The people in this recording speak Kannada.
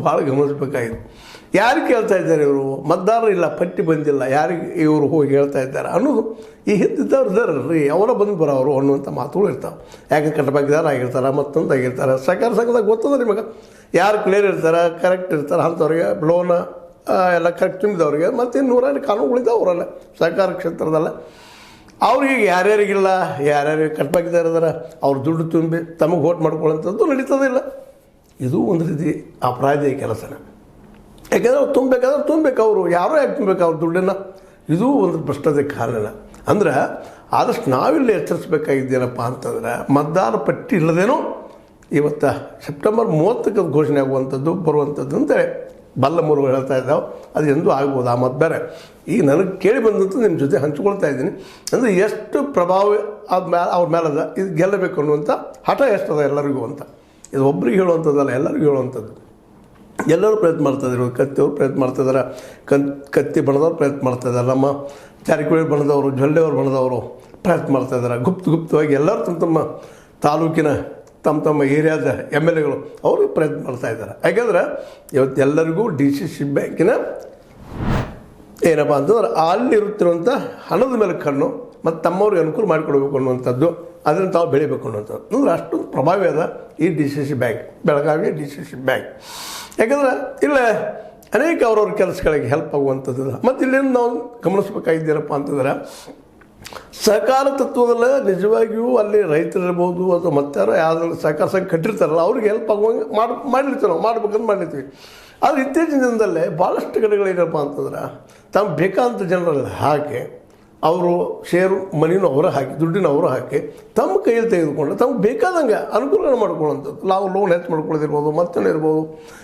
ಭಾಳ ಗಮನಿಸಬೇಕಾಗಿದೆ. ಯಾರು ಕೇಳ್ತಾ ಇದ್ದಾರೆ ಇವರು? ಮತದಾರರು ಇಲ್ಲ, ಪಟ್ಟಿ ಬಂದಿಲ್ಲ, ಯಾರಿಗೆ ಇವರು ಹೋಗಿ ಹೇಳ್ತಾ ಇದ್ದಾರೆ ಅನ್ನೋದು ಈ ಹಿಂದಿದ್ದವ್ರು ಇದ್ದಾರಲ್ರಿ, ಅವರ ಬಂದು ಬರೋರು ಅನ್ನುವಂಥ ಮಾತುಗಳು ಇರ್ತಾವೆ. ಯಾಕೆ ಕಟ್ಟಬೇಕಿದಾರ ಆಗಿರ್ತಾರೆ, ಮತ್ತೊಂದು ಆಗಿರ್ತಾರೆ. ಸಹಕಾರ ಸಂಘದಾಗ ಗೊತ್ತದ ನಿಮಗೆ ಯಾರು ಕ್ಲಿಯರ್ ಇರ್ತಾರೆ, ಕರೆಕ್ಟ್ ಇರ್ತಾರೆ ಅಂಥವ್ರಿಗೆ ಲೋನ ಎಲ್ಲ ಕರೆಕ್ಟ್ ತುಂಬಿದವ್ರಿಗೆ ಮತ್ತು 100 ಕಾನೂನುಗಳಿದ್ದಾವೆ ಅವರಲ್ಲ ಸಹಕಾರ ಕ್ಷೇತ್ರದಲ್ಲ. ಅವ್ರಿಗೆ ಯಾರ್ಯಾರಿಗಿಲ್ಲ, ಯಾರ್ಯಾರಿಗೆ ಕಟ್ಟಬೇಕಿದ್ದಾರೆ ಅವ್ರು ದುಡ್ಡು ತುಂಬಿ ತಮಗೆ ವೋಟ್ ಮಾಡ್ಕೊಳ್ಳೋಂಥದ್ದು ನಡೀತದಿಲ್ಲ. ಇದು ಒಂದು ರೀತಿ ಅಪರಾಧಿ ಕೆಲಸನ. ಯಾಕೆಂದರೆ ಅವ್ರು ತುಂಬಬೇಕು, ಅವರು ಯಾರೋ ಯಾಕೆ ತುಂಬಬೇಕು ಅವ್ರ ದುಡ್ಡನ್ನು? ಇದು ಒಂದು ಭ್ರಷ್ಟತೆ ಕಾರಣ. ಅಂದ್ರೆ ಆದಷ್ಟು ನಾವಿಲ್ಲಿ ಎಚ್ಚರಿಸ್ಬೇಕಾಗಿದ್ದೇನಪ್ಪ ಅಂತಂದ್ರೆ, ಮತದಾರ ಪಟ್ಟಿ ಇಲ್ಲದೇನೋ ಇವತ್ತು ಸೆಪ್ಟೆಂಬರ್ 30ಕ್ಕೆ ಘೋಷಣೆ ಆಗುವಂಥದ್ದು ಬರುವಂಥದ್ದು ಅಂತೇಳಿ ಬಲ್ಲ ಮೂರುಗಳು ಹೇಳ್ತಾ ಇದ್ದಾವೆ. ಅದು ಎಂದೂ ಆಗ್ಬೋದು. ಆ ಮತ ಬೇರೆ. ಈಗ ನನಗೆ ಕೇಳಿ ಬಂದಂಥದ್ದು ನಿಮ್ಮ ಜೊತೆ ಹಂಚ್ಕೊಳ್ತಾ ಇದ್ದೀನಿ. ಅಂದರೆ ಎಷ್ಟು ಪ್ರಭಾವ ಅವ್ರ ಮೇಲದ, ಇದು ಗೆಲ್ಲಬೇಕು ಅನ್ನುವಂಥ ಹಠ ಎಷ್ಟದ ಎಲ್ಲರಿಗೂ ಅಂತ. ಇದು ಒಬ್ರಿಗೆ ಹೇಳುವಂಥದ್ದಲ್ಲ, ಎಲ್ಲರಿಗೂ ಹೇಳುವಂಥದ್ದು. ಎಲ್ಲರೂ ಪ್ರಯತ್ನ ಮಾಡ್ತಾಯಿದ್ರು. ಕತ್ತಿಯವರು ಪ್ರಯತ್ನ ಮಾಡ್ತಾಯಿದ್ದಾರೆ, ಕತ್ತಿ ಬಣದವ್ರು ಪ್ರಯತ್ನ ಮಾಡ್ತಾಯಿದ್ದಾರೆ, ನಮ್ಮ ಜಾರಕಿಹೊಳಿ ಬಣದವರು, ಜೊಲ್ಲೆಯವ್ರ ಬಣದವರು ಪ್ರಯತ್ನ ಮಾಡ್ತಾಯಿದ್ದಾರೆ. ಗುಪ್ತವಾಗಿ ಎಲ್ಲರೂ ತಮ್ಮ ತಾಲೂಕಿನ ತಮ್ಮ ಏರಿಯಾದ MLAಗಳು ಅವರು ಪ್ರಯತ್ನ ಮಾಡ್ತಾಯಿದ್ದಾರೆ. ಯಾಕೆಂದ್ರೆ ಇವತ್ತು ಎಲ್ಲರಿಗೂ DCC ಬ್ಯಾಂಕಿನ ಏನಪ್ಪ ಅಂತಂದ್ರೆ ಅಲ್ಲಿರುತ್ತಿರುವಂಥ ಹಣದ ಮೇಲೆ ಕಣ್ಣು ಮತ್ತು ತಮ್ಮವ್ರಿಗೆ ಅನುಕೂಲ ಮಾಡಿಕೊಡ್ಬೇಕು ಅನ್ನುವಂಥದ್ದು, ಅದನ್ನು ತಾವು ಬೆಳಿಬೇಕು ಅನ್ನುವಂಥದ್ದು. ಅಂದರೆ ಅಷ್ಟೊಂದು ಪ್ರಭಾವಿ ಅದ ಈ DCC bank, Belagavi DCC bank. ಯಾಕಂದ್ರೆ ಇಲ್ಲೇ ಅನೇಕ ಅವ್ರವ್ರ ಕೆಲಸಗಳಿಗೆ ಹೆಲ್ಪ್ ಆಗುವಂಥದ್ದು. ಮತ್ತು ಇಲ್ಲೇನು ನಾವು ಗಮನಿಸ್ಬೇಕಾಗಿದ್ದೀರಪ್ಪ ಅಂತಂದ್ರೆ, ಸಹಕಾರ ತತ್ವದಲ್ಲೇ ನಿಜವಾಗಿಯೂ ಅಲ್ಲಿ ರೈತರಿರ್ಬೋದು ಅಥವಾ ಮತ್ತಾರು ಯಾವ್ದಾದ್ರು ಸಹಕಾರ ಸಂಘ ಕಟ್ಟಿರ್ತಾರಲ್ಲ ಅವ್ರಿಗೆ ಹೆಲ್ಪ್ ಆಗುವಂಗೆ ಮಾಡಿರ್ತೀವಿ, ನಾವು ಮಾಡ್ಬೇಕಂತ ಮಾಡಿರ್ತೀವಿ. ಆದರೆ ಇತ್ತೀಚಿನ ದಿನದಲ್ಲೇ ಭಾಳಷ್ಟು ಕಡೆಗಳೇನಪ್ಪ ಅಂತಂದ್ರೆ, ತಮ್ಮ ಬೇಕಾದಂಥ ಜನರಲ್ಲಿ ಹಾಕಿ ಅವರು ಷೇರು ಮನಿನೂ ಅವರ ಹಾಕಿ, ದುಡ್ಡಿನ ಅವರು ಹಾಕಿ ತಮ್ಮ ಕೈಯಲ್ಲಿ ತೆಗೆದುಕೊಂಡು ತಮ್ಗೆ ಬೇಕಾದಂಗೆ ಅನುಕೂಲಗಳು ಮಾಡ್ಕೊಳ್ಳೋಂಥದ್ದು. ನಾವು ಲೋನ್ ಹೆಚ್ಚು ಮಾಡ್ಕೊಳ್ಳೋದಿರ್ಬೋದು, ಮತ್ತೇನು ಇರ್ಬೋದು.